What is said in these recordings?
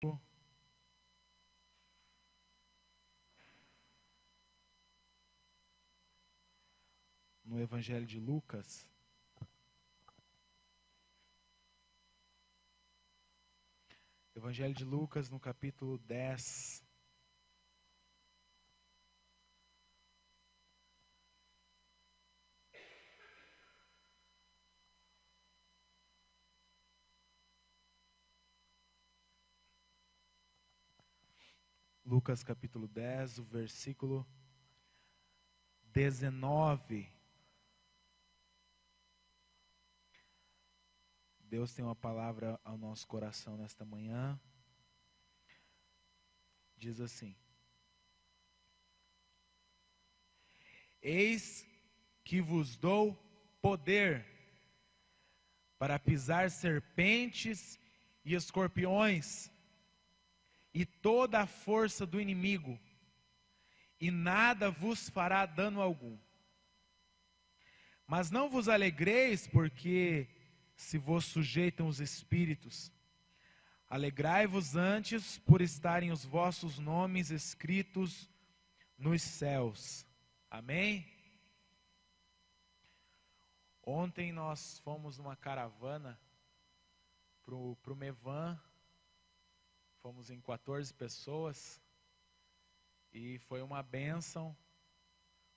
No Evangelho de Lucas. Evangelho de Lucas, no capítulo 10. Lucas capítulo 10, o versículo 19. Deus tem uma palavra ao nosso coração nesta manhã. Diz assim: Eis que vos dou poder para pisar serpentes e escorpiões e toda a força do inimigo, e nada vos fará dano algum. Mas não vos alegreis, porque se vos sujeitam os espíritos. Alegrai-vos antes por estarem os vossos nomes escritos nos céus. Amém? Ontem nós fomos numa caravana para o Mevan. Fomos em 14 pessoas e foi uma bênção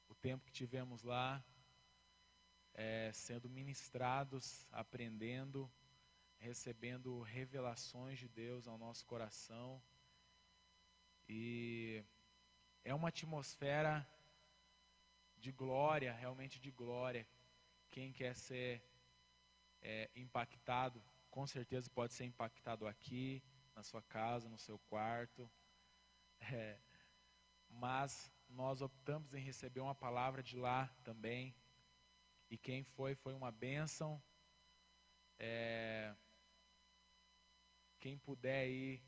o tempo que tivemos lá, sendo ministrados, aprendendo, recebendo revelações de Deus ao nosso coração. E é uma atmosfera de glória, realmente de glória. Quem quer ser impactado, com certeza pode ser impactado aqui, na sua casa, no seu quarto. Mas nós optamos em receber uma palavra de lá também. E quem foi uma bênção. Quem puder ir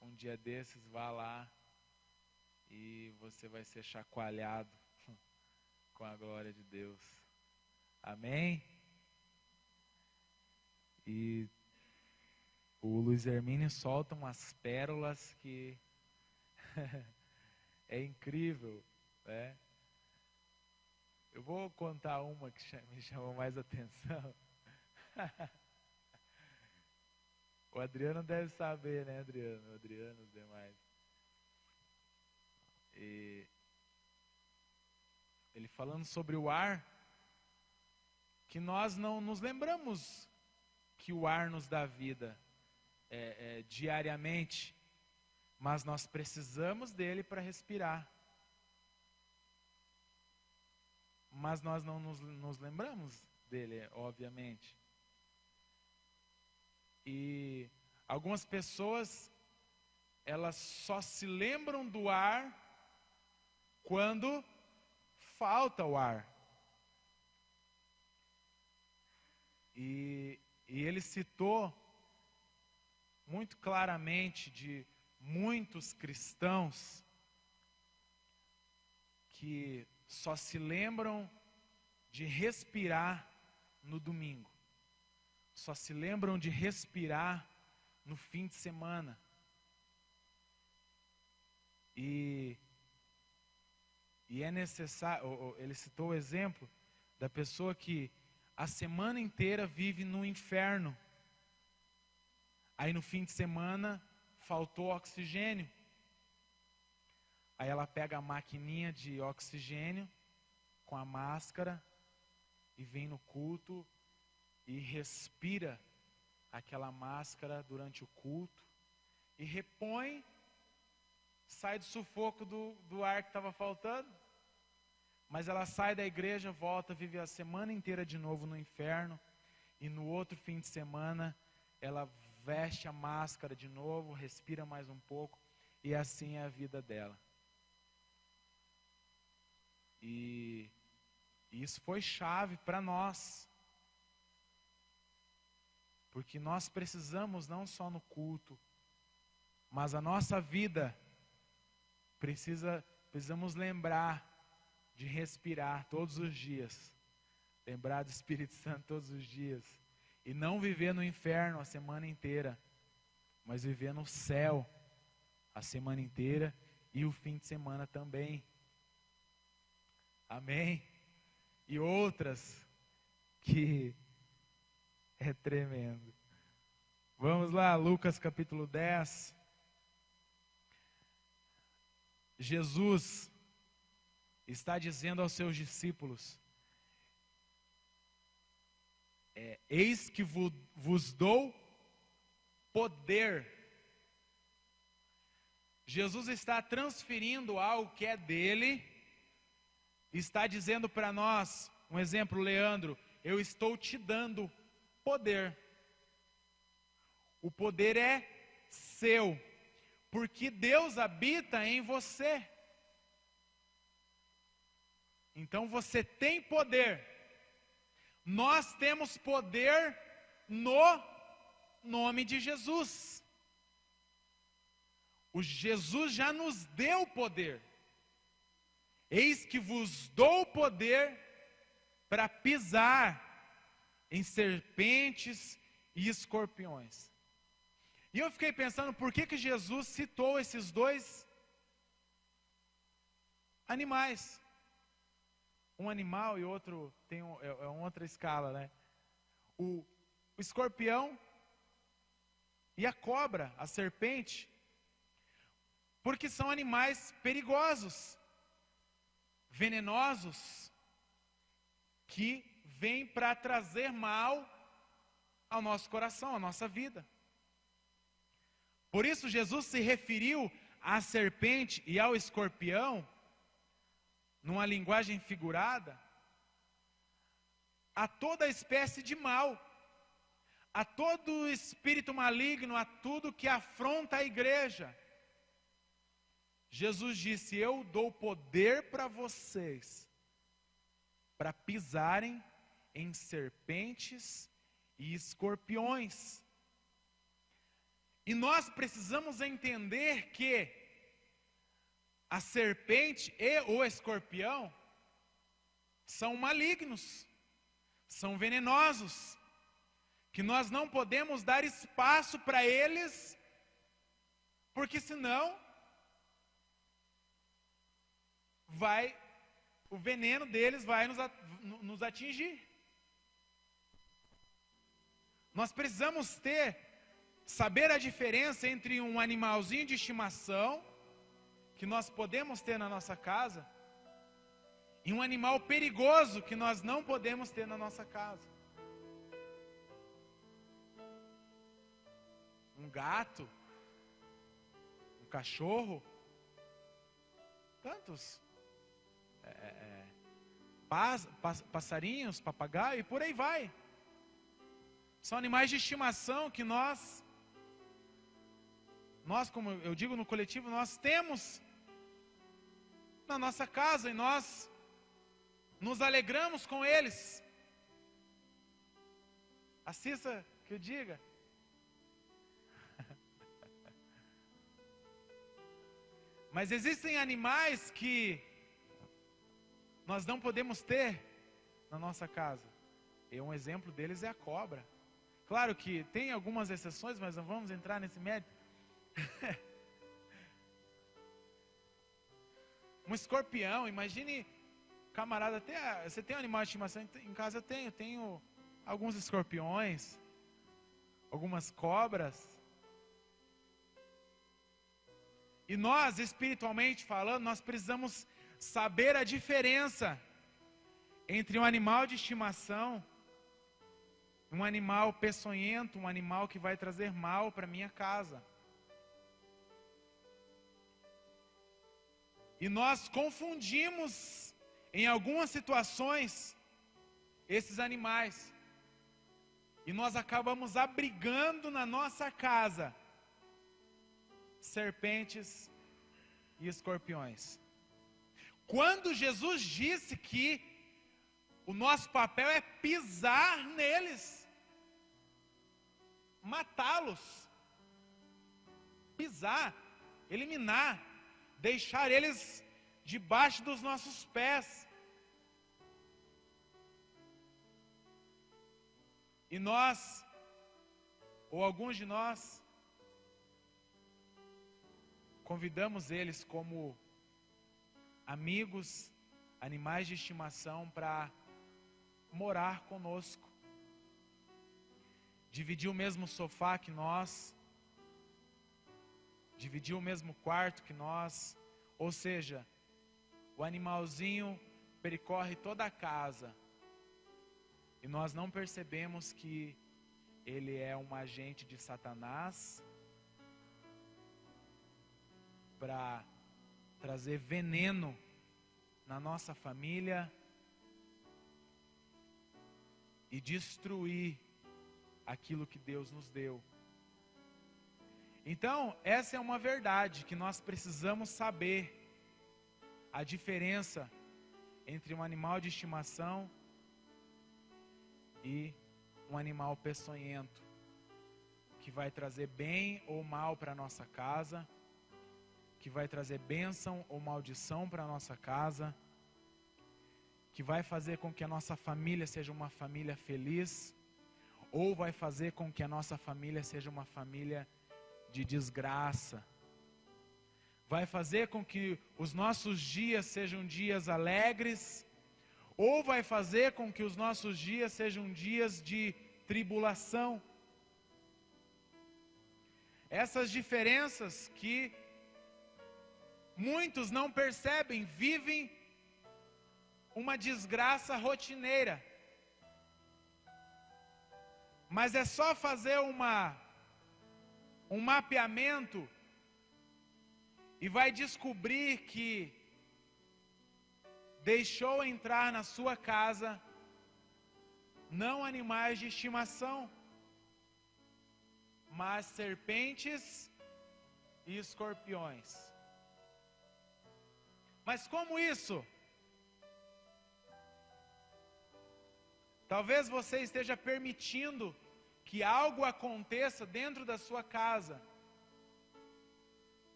um dia desses, vá lá e você vai ser chacoalhado com a glória de Deus. Amém? E o Luiz Hermínio solta umas pérolas que é incrível, né? Eu vou contar uma que me chamou mais atenção. O Adriano deve saber, né, Adriano? O Adriano, os demais. E ele falando sobre o ar, que nós não nos lembramos que o ar nos dá vida diariamente, mas nós precisamos dele para respirar. Mas nós não nos lembramos dele, obviamente. E algumas pessoas, elas só se lembram do ar quando falta o ar. E ele citou muito claramente de muitos cristãos que só se lembram de respirar no domingo. Só se lembram de respirar no fim de semana. E é necessário, ele citou o exemplo da pessoa que a semana inteira vive no inferno. Aí no fim de semana faltou oxigênio. Aí ela pega a maquininha de oxigênio com a máscara e vem no culto e respira aquela máscara durante o culto e repõe, sai do sufoco do ar que estava faltando. Mas ela sai da igreja, volta, vive a semana inteira de novo no inferno, e no outro fim de semana ela veste a máscara de novo, respira mais um pouco, e assim é a vida dela. E isso foi chave para nós, porque nós precisamos não só no culto, mas a nossa vida precisamos lembrar de respirar todos os dias, lembrar do Espírito Santo todos os dias, e não viver no inferno a semana inteira, mas viver no céu a semana inteira e o fim de semana também. Amém? E outras que é tremendo. Vamos lá, Lucas capítulo 10. Jesus está dizendo aos seus discípulos: eis que vos dou poder. Jesus está transferindo algo que é dele, está dizendo para nós, um exemplo, Leandro, eu estou te dando poder. O poder é seu, porque Deus habita em você. Então você tem poder. Nós temos poder no nome de Jesus. O Jesus já nos deu poder. Eis que vos dou poder para pisar em serpentes e escorpiões. E eu fiquei pensando, por que Jesus citou esses dois animais? Um animal e outro tem uma outra escala, né? O escorpião e a cobra, a serpente, porque são animais perigosos, venenosos, que vêm para trazer mal ao nosso coração, à nossa vida. Por isso Jesus se referiu à serpente e ao escorpião, numa linguagem figurada, a toda espécie de mal, a todo espírito maligno, a tudo que afronta a igreja. Jesus disse: eu dou poder para vocês, para pisarem em serpentes e escorpiões. E nós precisamos entender que a serpente e o escorpião são malignos, são venenosos, que nós não podemos dar espaço para eles, porque senão o veneno deles vai nos atingir. Nós precisamos saber a diferença entre um animalzinho de estimação, que nós podemos ter na nossa casa, e um animal perigoso que nós não podemos ter na nossa casa. Um gato, um cachorro, tantos passarinhos, papagaio e por aí vai. São animais de estimação que nós, como eu digo no coletivo, nós temos na nossa casa e nós nos alegramos com eles. Assista que eu diga. Mas existem animais que nós não podemos ter na nossa casa. E um exemplo deles é a cobra. Claro que tem algumas exceções, mas não vamos entrar nesse mérito. Um escorpião, imagine, camarada, você tem um animal de estimação? Em casa eu tenho alguns escorpiões, algumas cobras. E nós, espiritualmente falando, nós precisamos saber a diferença entre um animal de estimação, um animal peçonhento, um animal que vai trazer mal para minha casa. E nós confundimos, em algumas situações, esses animais. E nós acabamos abrigando na nossa casa serpentes e escorpiões. Quando Jesus disse que o nosso papel é pisar neles, matá-los, pisar, eliminar, deixar eles debaixo dos nossos pés. E nós, ou alguns de nós, convidamos eles como amigos, animais de estimação, para morar conosco, dividir o mesmo sofá que nós, dividir o mesmo quarto que nós, ou seja, o animalzinho percorre toda a casa e nós não percebemos que ele é um agente de Satanás para trazer veneno na nossa família e destruir aquilo que Deus nos deu. Então, essa é uma verdade que nós precisamos saber, a diferença entre um animal de estimação e um animal peçonhento, que vai trazer bem ou mal para a nossa casa, que vai trazer bênção ou maldição para a nossa casa, que vai fazer com que a nossa família seja uma família feliz, ou vai fazer com que a nossa família seja uma família de desgraça. Vai fazer com que os nossos dias sejam dias alegres, ou vai fazer com que os nossos dias sejam dias de tribulação. Essas diferenças que muitos não percebem, vivem uma desgraça rotineira. Mas é só fazer um mapeamento e vai descobrir que deixou entrar na sua casa não animais de estimação, mas serpentes e escorpiões. Mas como isso? Talvez você esteja permitindo que algo aconteça dentro da sua casa.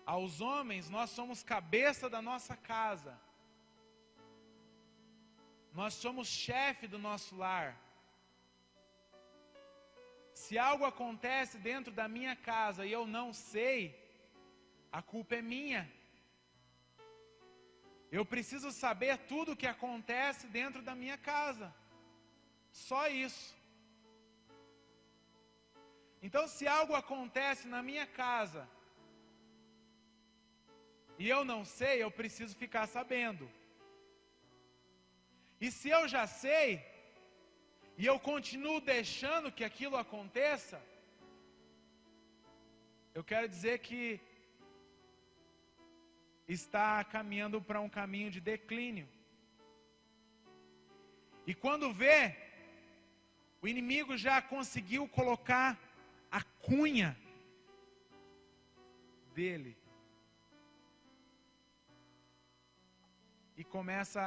Aos homens, nós somos cabeça da nossa casa. Nós somos chefe do nosso lar. Se algo acontece dentro da minha casa e eu não sei, a culpa é minha. Eu preciso saber tudo o que acontece dentro da minha casa. Só isso. Então, se algo acontece na minha casa e eu não sei, eu preciso ficar sabendo. E se eu já sei e eu continuo deixando que aquilo aconteça, eu quero dizer que está caminhando para um caminho de declínio. E quando vê, o inimigo já conseguiu colocar a cunha dele. E começa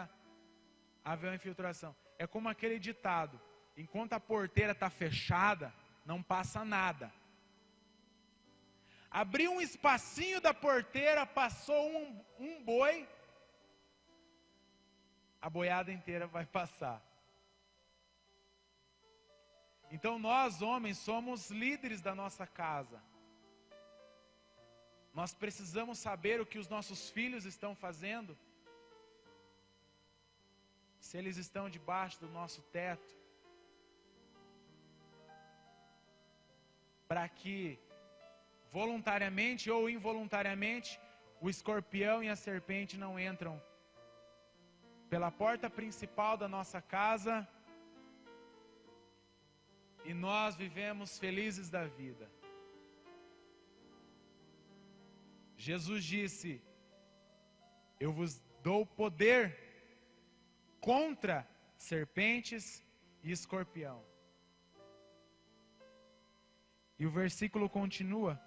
a haver uma infiltração. É como aquele ditado: enquanto a porteira está fechada, não passa nada. Abriu um espacinho da porteira, passou um boi, a boiada inteira vai passar. Então nós, homens, somos líderes da nossa casa. Nós precisamos saber o que os nossos filhos estão fazendo. Se eles estão debaixo do nosso teto. Para que, voluntariamente ou involuntariamente, o escorpião e a serpente não entram pela porta principal da nossa casa e nós vivemos felizes da vida. Jesus disse: eu vos dou poder contra serpentes e escorpião. E o versículo continua: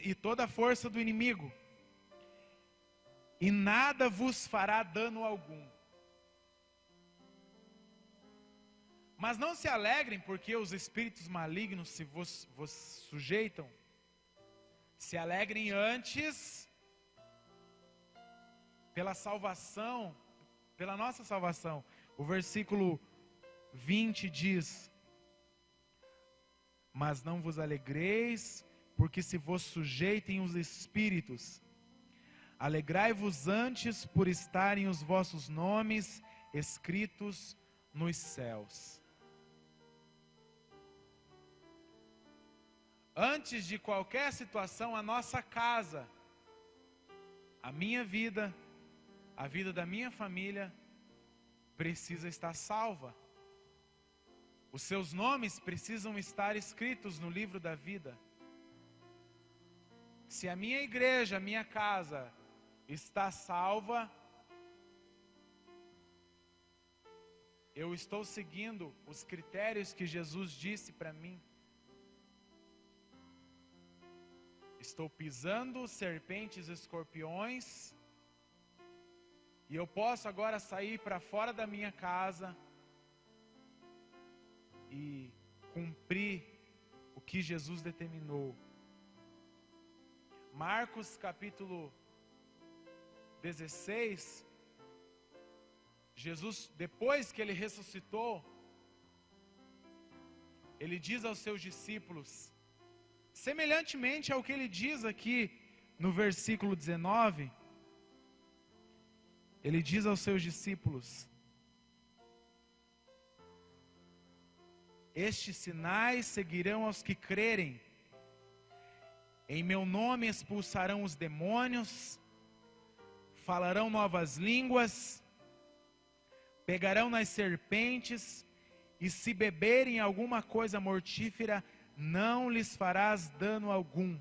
e toda a força do inimigo, e nada vos fará dano algum. Mas não se alegrem porque os espíritos malignos se vos sujeitam. Se alegrem antes pela salvação, pela nossa salvação. O versículo 20 diz: Mas não vos alegreis, porque se vos sujeitem os espíritos. Alegrai-vos antes por estarem os vossos nomes escritos nos céus. Antes de qualquer situação, a nossa casa, a minha vida, a vida da minha família, precisa estar salva. Os seus nomes precisam estar escritos no livro da vida. Se a minha igreja, a minha casa está salva, eu estou seguindo os critérios que Jesus disse para mim. Estou pisando serpentes e escorpiões, e eu posso agora sair para fora da minha casa e cumprir o que Jesus determinou. Marcos capítulo 16, Jesus, depois que ele ressuscitou, ele diz aos seus discípulos, semelhantemente ao que ele diz aqui no versículo 19, ele diz aos seus discípulos: estes sinais seguirão aos que crerem. Em meu nome expulsarão os demônios, falarão novas línguas, pegarão nas serpentes, e se beberem alguma coisa mortífera, não lhes farás dano algum.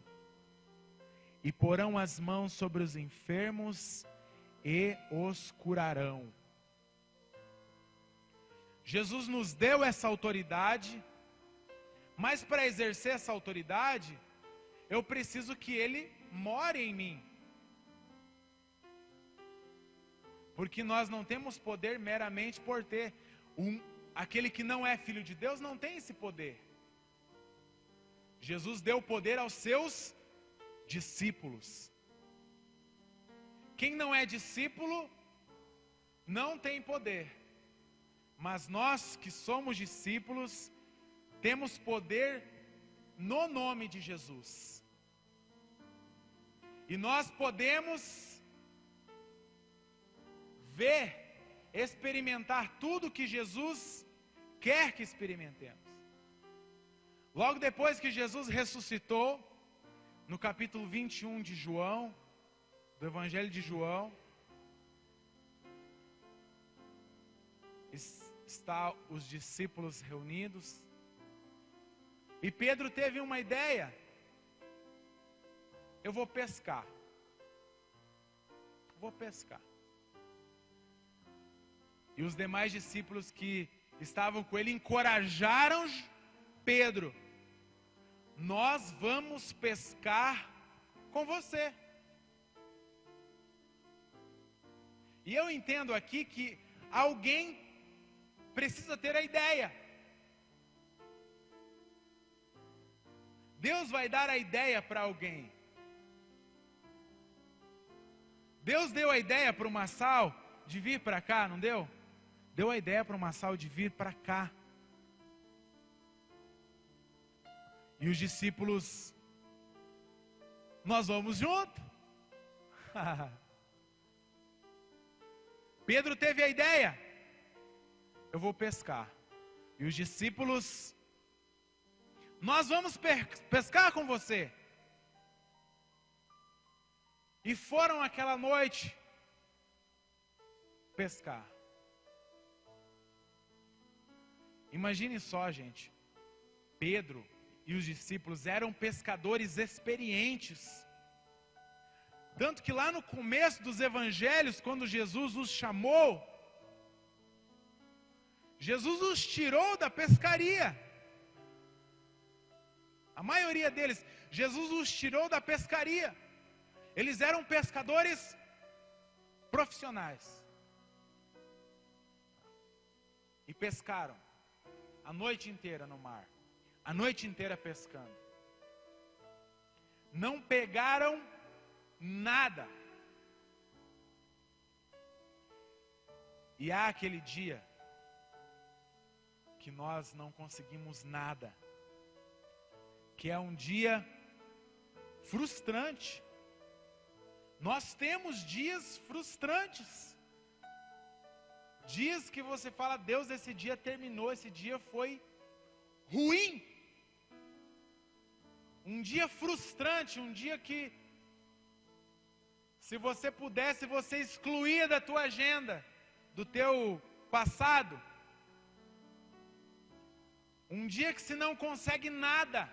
E porão as mãos sobre os enfermos e os curarão. Jesus nos deu essa autoridade, mas para exercer essa autoridade, eu preciso que Ele more em mim. Porque nós não temos poder meramente por ter. Aquele que não é filho de Deus não tem esse poder. Jesus deu poder aos seus discípulos. Quem não é discípulo não tem poder. Mas nós que somos discípulos temos poder no nome de Jesus. E nós podemos ver, experimentar tudo que Jesus quer que experimentemos. Logo depois que Jesus ressuscitou, no capítulo 21 de João, do Evangelho de João, está os discípulos reunidos, e Pedro teve uma ideia: eu vou pescar. E os demais discípulos que estavam com ele encorajaram Pedro: nós vamos pescar com você. E eu entendo aqui que alguém precisa ter a ideia. Deus vai dar a ideia para alguém. Deus deu a ideia para o Massal de vir para cá, não deu? Deu a ideia para o Massal de vir para cá. E os discípulos: nós vamos junto. Pedro teve a ideia: eu vou pescar. E os discípulos: nós vamos pescar com você. E foram aquela noite pescar. Imagine só, gente. Pedro e os discípulos eram pescadores experientes. Tanto que lá no começo dos evangelhos, quando Jesus os chamou, Jesus os tirou da pescaria. A maioria deles, Jesus os tirou da pescaria. Eles eram pescadores profissionais. E pescaram a noite inteira no mar. A noite inteira pescando. Não pegaram nada. E há aquele dia que nós não conseguimos nada. que é um dia frustrante. Nós temos dias frustrantes. Dias que você fala, Deus, esse dia terminou, esse dia foi ruim. Um dia frustrante, um dia que, se você pudesse, você excluía da tua agenda, do teu passado. Um dia que se não consegue nada.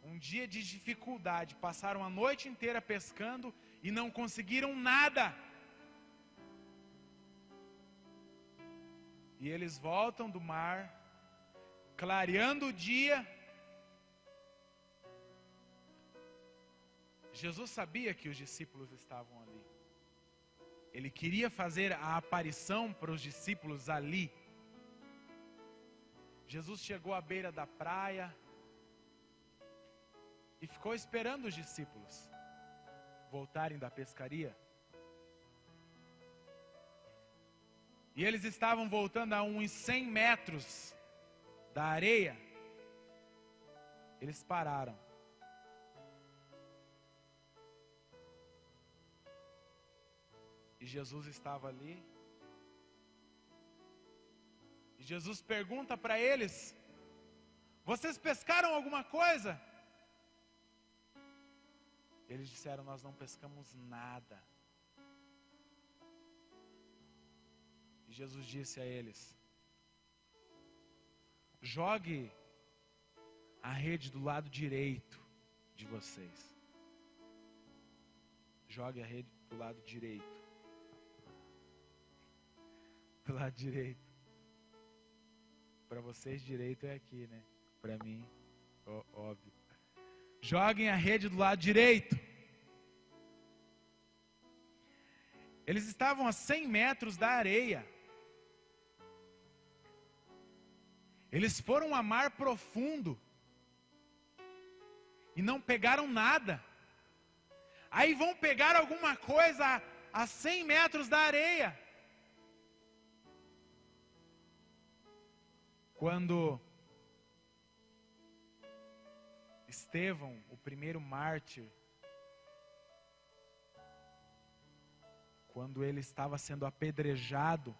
Um dia de dificuldade. Passaram a noite inteira pescando e não conseguiram nada. E eles voltam do mar, clareando o dia. Jesus sabia que os discípulos estavam ali. Ele queria fazer a aparição para os discípulos ali. Jesus chegou à beira da praia e ficou esperando os discípulos voltarem da pescaria. E eles estavam voltando a uns 100 metros da areia. Eles pararam. E Jesus estava ali. E Jesus pergunta para eles: vocês pescaram alguma coisa? Eles disseram: nós não pescamos nada. E Jesus disse a eles: jogue a rede do lado direito de vocês. Jogue a rede do lado direito. Do lado direito. Para vocês, direito é aqui, né? Para mim, óbvio. Joguem a rede do lado direito. Eles estavam a 100 metros da areia. Eles foram a mar profundo e não pegaram nada. Aí vão pegar alguma coisa a 100 metros da areia. Quando Estevão, o primeiro mártir, quando ele estava sendo apedrejado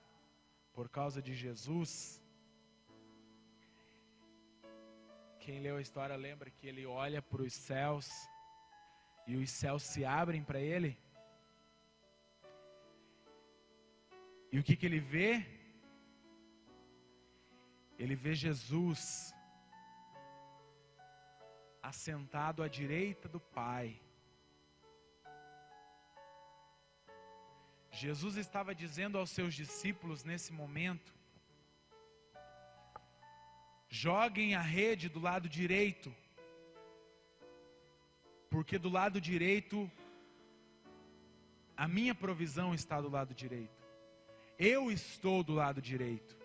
por causa de Jesus, quem leu a história lembra que ele olha para os céus e os céus se abrem para ele. E o que ele vê? Ele vê Jesus assentado à direita do Pai. Jesus estava dizendo aos seus discípulos nesse momento: joguem a rede do lado direito, porque do lado direito, a minha provisão está do lado direito. Eu estou do lado direito.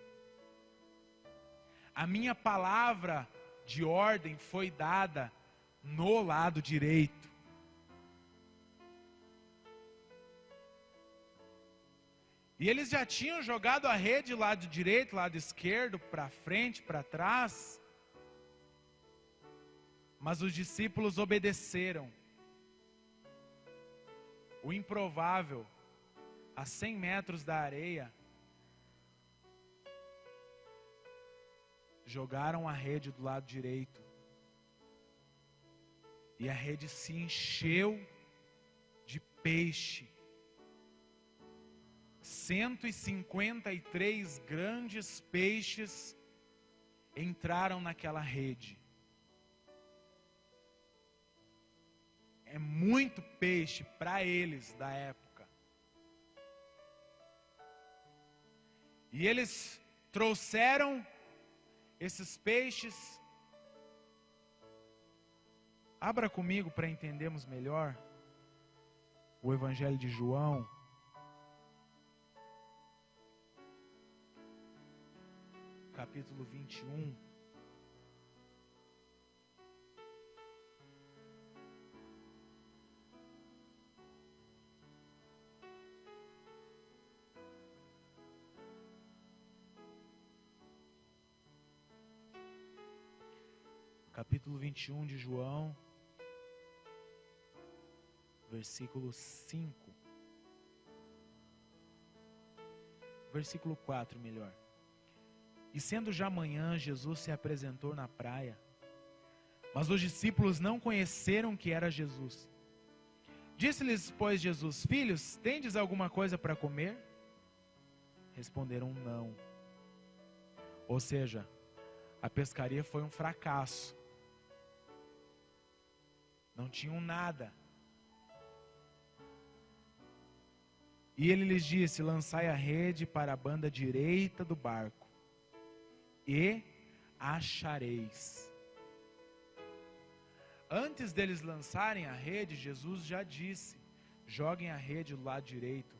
A minha palavra de ordem foi dada no lado direito. E eles já tinham jogado a rede lado direito, lado esquerdo, para frente, para trás. Mas os discípulos obedeceram. O improvável, a 100 metros da areia, jogaram a rede do lado direito. E a rede se encheu de peixe. 153 grandes peixes entraram naquela rede. É muito peixe para eles da época. E eles trouxeram esses peixes. Abra comigo para entendermos melhor o Evangelho de João. Capítulo 21. capítulo 21 de João, versículo 5. Versículo 4, melhor. E sendo já manhã, Jesus se apresentou na praia, mas os discípulos não conheceram que era Jesus. Disse-lhes, pois, Jesus: Filhos, tendes alguma coisa para comer? Responderam não. Ou seja, a pescaria foi um fracasso. Não tinham nada. E ele lhes disse: lançai a rede para a banda direita do barco, e achareis. Antes deles lançarem a rede, Jesus já disse: joguem a rede do lado direito,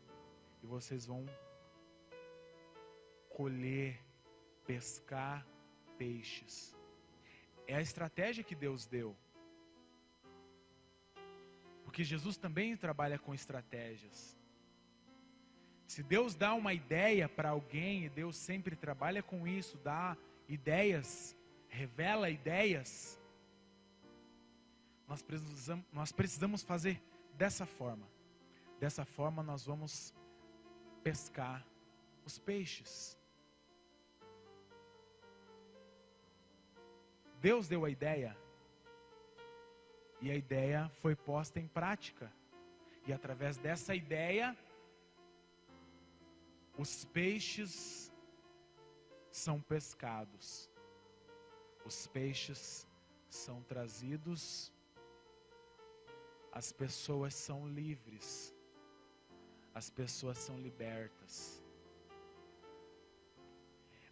e vocês vão colher, pescar peixes. É a estratégia que Deus deu. Porque Jesus também trabalha com estratégias. Se Deus dá uma ideia para alguém, e Deus sempre trabalha com isso, dá ideias, revela ideias, nós precisamos fazer dessa forma. Dessa forma nós vamos pescar os peixes. Deus deu a ideia, e a ideia foi posta em prática. E através dessa ideia, os peixes são pescados. Os peixes são trazidos. As pessoas são livres. As pessoas são libertas.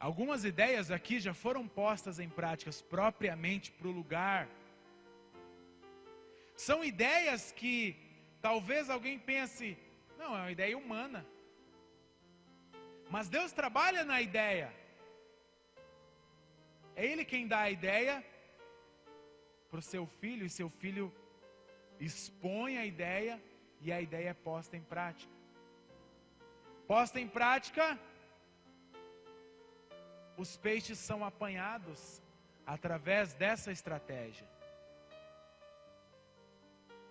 Algumas ideias aqui já foram postas em práticas propriamente para o lugar. São ideias que talvez alguém pense: não, é uma ideia humana. Mas Deus trabalha na ideia. É Ele quem dá a ideia para o seu filho, e seu filho expõe a ideia, e a ideia é posta em prática. Posta em prática, os peixes são apanhados através dessa estratégia.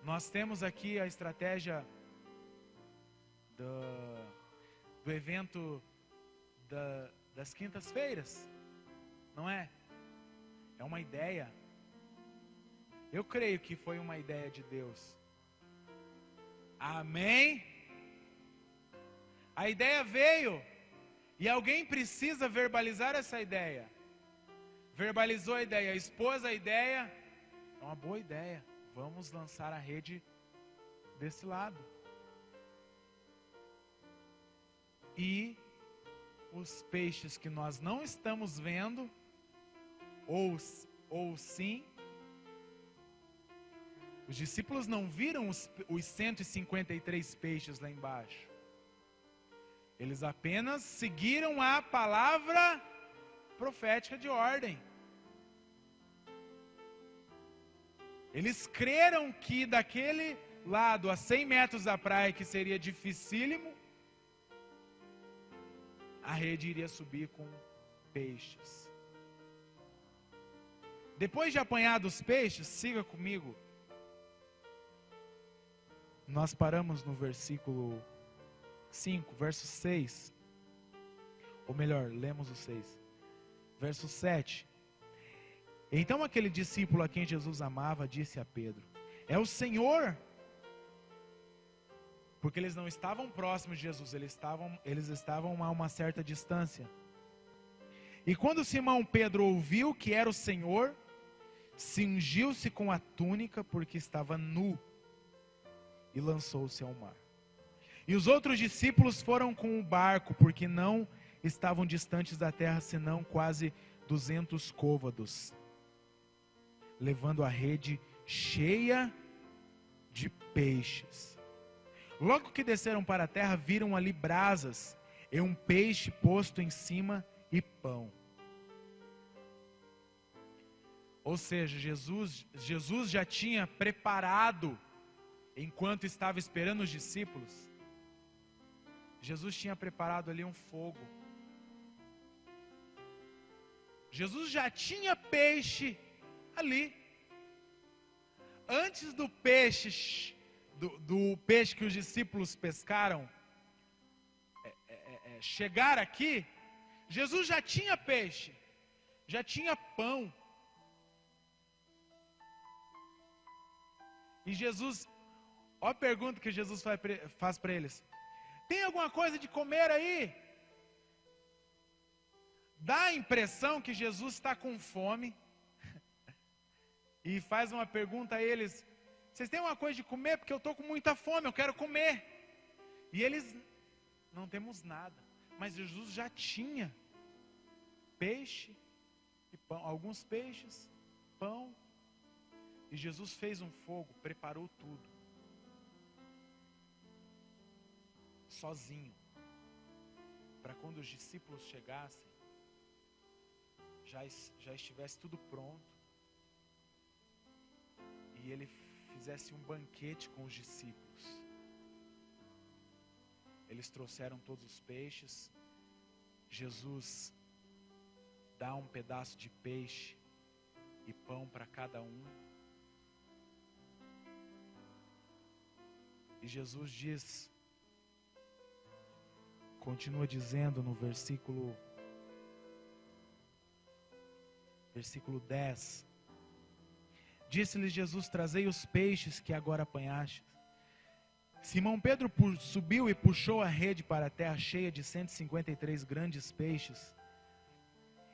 Nós temos aqui a estratégia do evento das quintas-feiras, não é? É uma ideia. Eu creio que foi uma ideia de Deus. Amém? A ideia veio, e alguém precisa verbalizar essa ideia. Verbalizou a ideia, expôs a ideia. É uma boa ideia. Vamos lançar a rede desse lado. E os peixes que nós não estamos vendo, ou sim, os discípulos não viram os 153 peixes lá embaixo. Eles apenas seguiram a palavra profética de ordem. Eles creram que daquele lado, a 100 metros da praia, que seria dificílimo, a rede iria subir com peixes. Depois de apanhar os peixes, siga comigo. Nós paramos no versículo 5, verso 6. Ou melhor, lemos o 6. Verso 7. Então aquele discípulo a quem Jesus amava disse a Pedro: é o Senhor. Porque eles não estavam próximos de Jesus, eles estavam a uma certa distância. E quando Simão Pedro ouviu que era o Senhor, cingiu-se com a túnica, porque estava nu, e lançou-se ao mar. E os outros discípulos foram com o barco, porque não estavam distantes da terra, senão quase 200 côvados, levando a rede cheia de peixes. Logo que desceram para a terra, viram ali brasas e um peixe posto em cima e pão. Ou seja, Jesus já tinha preparado, enquanto estava esperando os discípulos, Jesus tinha preparado ali um fogo. Jesus já tinha peixe ali. Antes do peixe, do peixe que os discípulos pescaram chegar aqui, Jesus já tinha peixe, já tinha pão. E Jesus, olha a pergunta que Jesus faz para eles: tem alguma coisa de comer aí? Dá a impressão que Jesus está com fome. E faz uma pergunta a eles: vocês têm uma coisa de comer? Porque eu estou com muita fome, eu quero comer. E eles: não temos nada. Mas Jesus já tinha peixe e pão, alguns peixes, pão. E Jesus fez um fogo, preparou tudo, sozinho, para quando os discípulos chegassem, já estivesse tudo pronto, e ele fizesse um banquete com os discípulos. Eles trouxeram todos os peixes. Jesus dá um pedaço de peixe e pão para cada um. E Jesus diz, continua dizendo no versículo 10. Disse-lhes Jesus: trazei os peixes que agora apanhastes. Simão Pedro subiu e puxou a rede para a terra cheia de 153 grandes peixes.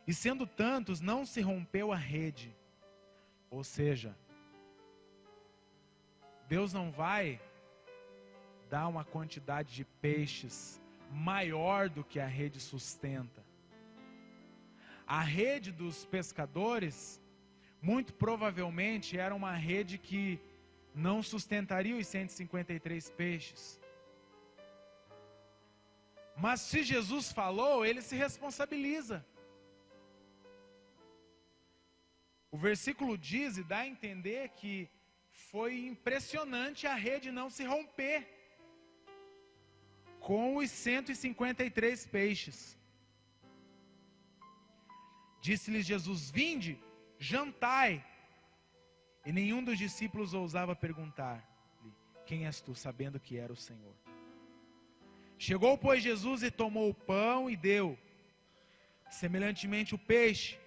E sendo tantos, não se rompeu a rede. Ou seja, Deus não vai dar uma quantidade de peixes maior do que a rede sustenta. A rede dos pescadores, muito provavelmente, era uma rede que não sustentaria os 153 peixes. Mas se Jesus falou, ele se responsabiliza. O versículo diz e dá a entender que foi impressionante a rede não se romper com os 153 peixes. Disse-lhes Jesus: vinde, jantai. E nenhum dos discípulos ousava perguntar-lhe: quem és tu? Sabendo que era o Senhor. Chegou, pois, Jesus e tomou o pão e deu, semelhantemente o peixe.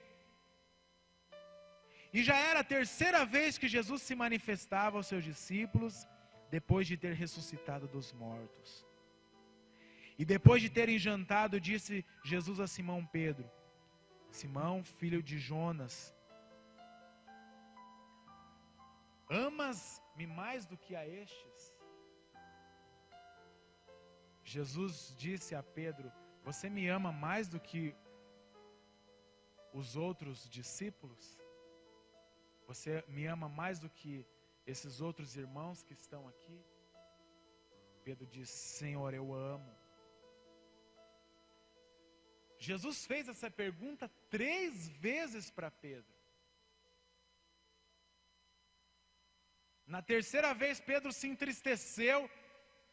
E já era a terceira vez que Jesus se manifestava aos seus discípulos, depois de ter ressuscitado dos mortos. E depois de terem jantado, disse Jesus a Simão Pedro: Simão, filho de Jonas, amas-me mais do que a estes? Jesus disse a Pedro: você me ama mais do que os outros discípulos? Você me ama mais do que esses outros irmãos que estão aqui? Pedro disse: Senhor, eu amo. Jesus fez essa pergunta 3 vezes para Pedro. Na terceira vez, Pedro se entristeceu,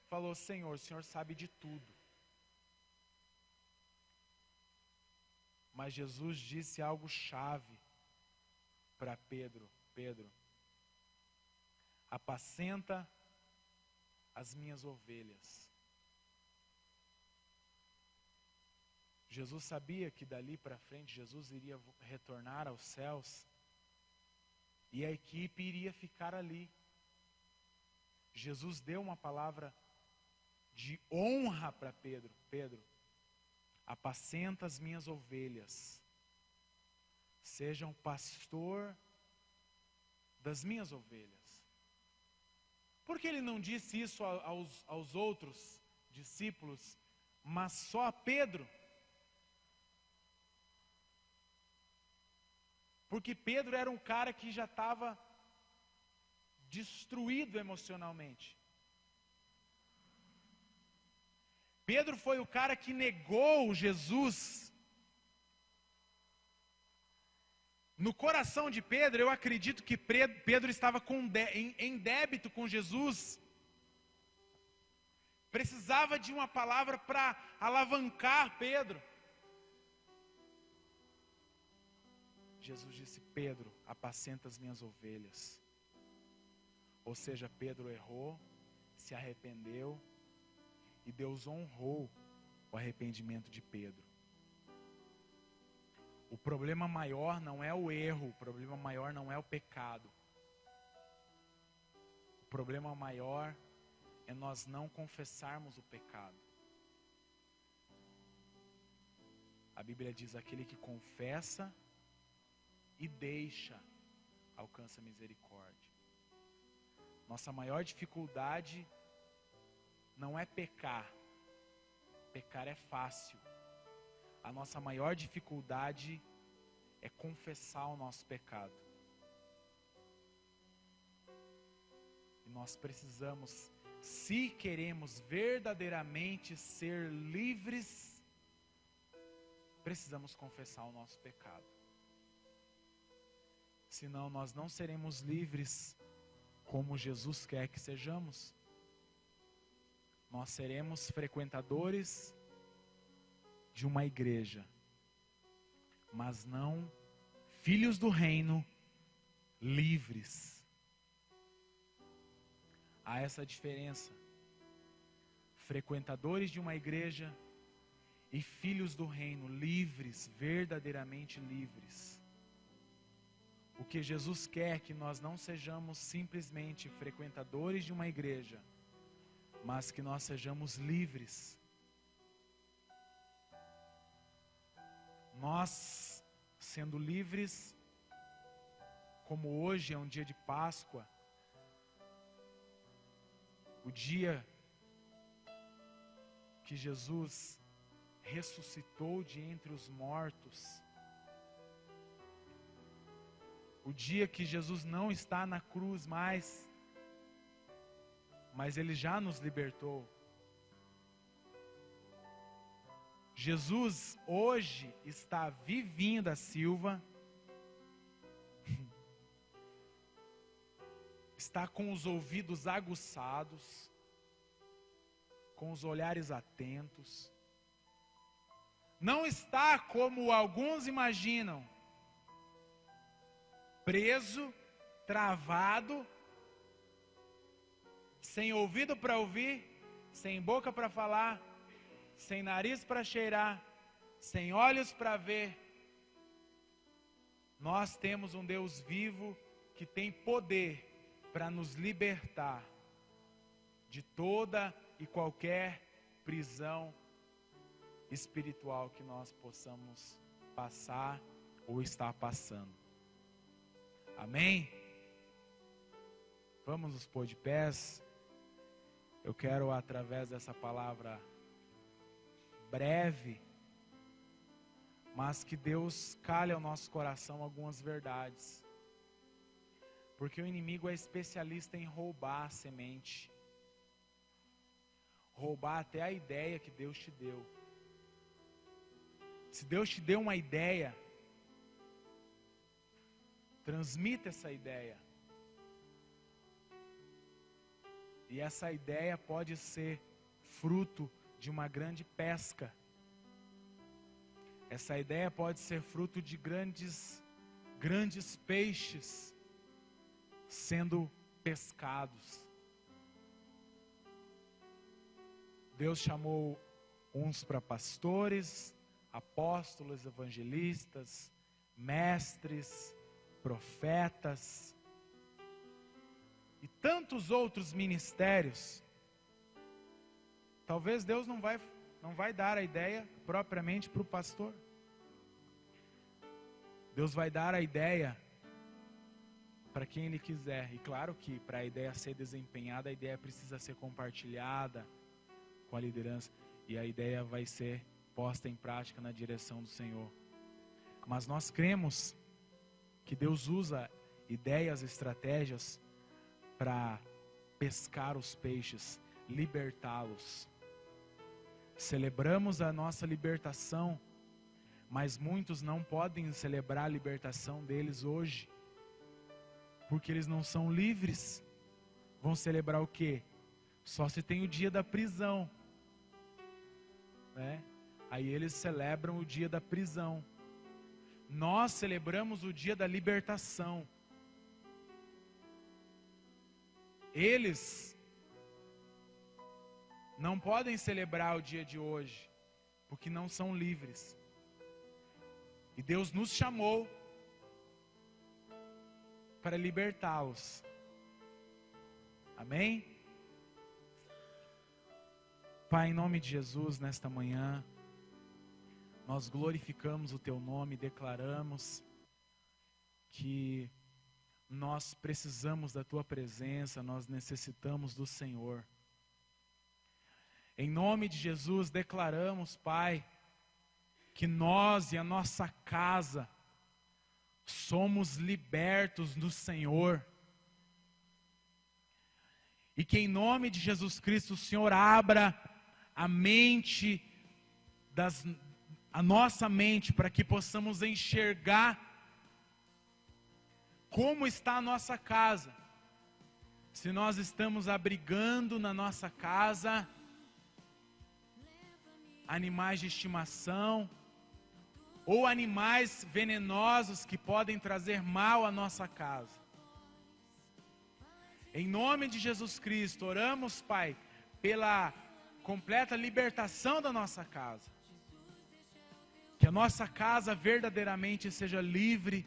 falou: Senhor, o Senhor sabe de tudo. Mas Jesus disse algo chave para Pedro: Pedro, apacenta as minhas ovelhas. Jesus sabia que dali para frente Jesus iria retornar aos céus e a equipe iria ficar ali. Jesus deu uma palavra de honra para Pedro: Pedro, apacenta as minhas ovelhas, seja um pastor das minhas ovelhas. Por que ele não disse isso aos outros discípulos, mas só a Pedro? Porque Pedro era um cara que já estava destruído emocionalmente. Pedro foi o cara que negou Jesus. No coração de Pedro, eu acredito que Pedro estava em débito com Jesus. Precisava de uma palavra para alavancar Pedro. Jesus disse: Pedro, apacenta as minhas ovelhas. Ou seja, Pedro errou, se arrependeu, e Deus honrou o arrependimento de Pedro. O problema maior não é o erro, o problema maior não é o pecado. O problema maior é nós não confessarmos o pecado. A Bíblia diz: aquele que confessa e deixa, alcança misericórdia. Nossa maior dificuldade não é pecar. Pecar é fácil. A nossa maior dificuldade é confessar o nosso pecado. E nós precisamos, se queremos verdadeiramente ser livres, precisamos confessar o nosso pecado. Senão nós não seremos livres como Jesus quer que sejamos. Nós seremos frequentadores de uma igreja, mas não filhos do reino livres. Há essa diferença. Frequentadores de uma igreja e filhos do reino livres, verdadeiramente livres. O que Jesus quer é que nós não sejamos simplesmente frequentadores de uma igreja, mas que nós sejamos livres. Nós, sendo livres, como hoje é um dia de Páscoa, o dia que Jesus ressuscitou de entre os mortos, o dia que Jesus não está na cruz mais, mas Ele já nos libertou. Jesus hoje está vivinho da Silva, está com os ouvidos aguçados, com os olhares atentos, não está como alguns imaginam, preso, travado, sem ouvido para ouvir, sem boca para falar, sem nariz para cheirar, sem olhos para ver. Nós temos um Deus vivo que tem poder para nos libertar de toda e qualquer prisão espiritual que nós possamos passar ou estar passando. Amém? Vamos nos pôr de pés. Eu quero, através dessa palavra breve, mas que Deus cale ao nosso coração algumas verdades. Porque o inimigo é especialista em roubar a semente, roubar até a ideia que Deus te deu. Se Deus te deu uma ideia, transmita essa ideia. E essa ideia pode ser fruto de uma grande pesca. Essa ideia pode ser fruto de grandes peixes sendo pescados. Deus chamou uns para pastores, apóstolos, evangelistas, mestres, profetas e tantos outros ministérios. Talvez Deus não vai dar a ideia propriamente para o pastor. Deus vai dar a ideia para quem Ele quiser. E claro que para a ideia ser desempenhada, a ideia precisa ser compartilhada com a liderança. E a ideia vai ser posta em prática na direção do Senhor. Mas nós cremos que Deus usa ideias, estratégias para pescar os peixes, libertá-los. Celebramos a nossa libertação, mas muitos não podem celebrar a libertação deles hoje, porque eles não são livres. Vão celebrar o quê? Só se tem o dia da prisão, né? Aí eles celebram o dia da prisão. nós celebramos o dia da libertação. Eles não podem celebrar o dia de hoje, porque não são livres. E Deus nos chamou para libertá-los. Amém? Pai, em nome de Jesus, nesta manhã, nós glorificamos o Teu nome e declaramos que nós precisamos da Tua presença, nós necessitamos do Senhor. Em nome de Jesus, declaramos, Pai, que nós e a nossa casa somos libertos do Senhor. E que em nome de Jesus Cristo o Senhor abra a mente, a nossa mente, para que possamos enxergar como está a nossa casa. Se nós estamos abrigando na nossa casa animais de estimação, ou animais venenosos que podem trazer mal à nossa casa. Em nome de Jesus Cristo, oramos, Pai, pela completa libertação da nossa casa. Que a nossa casa verdadeiramente seja livre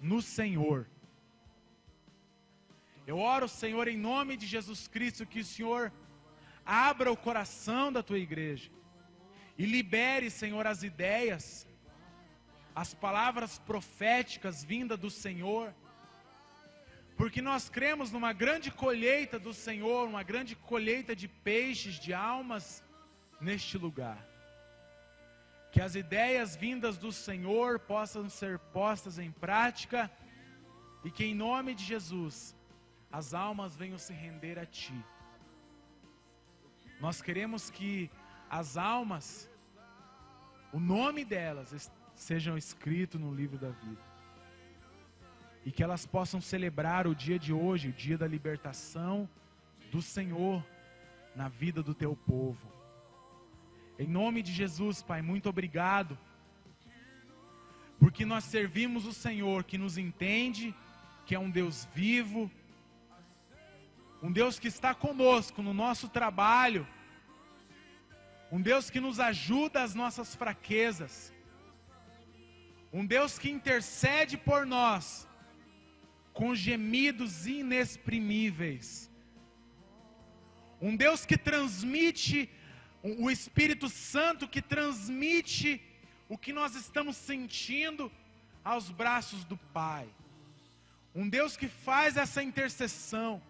no Senhor. Eu oro, Senhor, em nome de Jesus Cristo, que o Senhor abra o coração da Tua igreja e libere, Senhor, as ideias, as palavras proféticas vindas do Senhor, porque nós cremos numa grande colheita do Senhor, uma grande colheita de peixes, de almas neste lugar. Que as ideias vindas do Senhor possam ser postas em prática e que em nome de Jesus as almas venham se render a Ti. Nós queremos que as almas, o nome delas sejam escritos no livro da vida. E que elas possam celebrar o dia de hoje, o dia da libertação do Senhor na vida do Teu povo. Em nome de Jesus, Pai, muito obrigado. Porque nós servimos o Senhor que nos entende, que é um Deus vivo, um Deus que está conosco no nosso trabalho, um Deus que nos ajuda às nossas fraquezas, um Deus que intercede por nós com gemidos inexprimíveis, um Deus que transmite, o Espírito Santo que transmite o que nós estamos sentindo aos braços do Pai, um Deus que faz essa intercessão.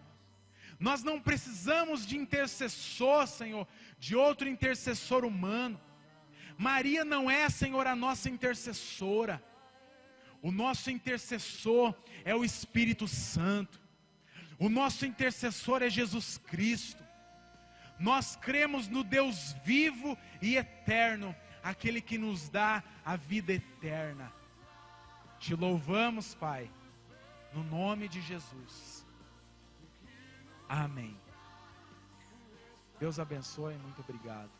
Nós não precisamos de intercessor, Senhor, de outro intercessor humano. Maria não é, Senhor, a nossa intercessora. O nosso intercessor é o Espírito Santo. O nosso intercessor é Jesus Cristo. Nós cremos no Deus vivo e eterno, aquele que nos dá a vida eterna. Te louvamos, Pai, no nome de Jesus. Amém. Deus abençoe, muito obrigado.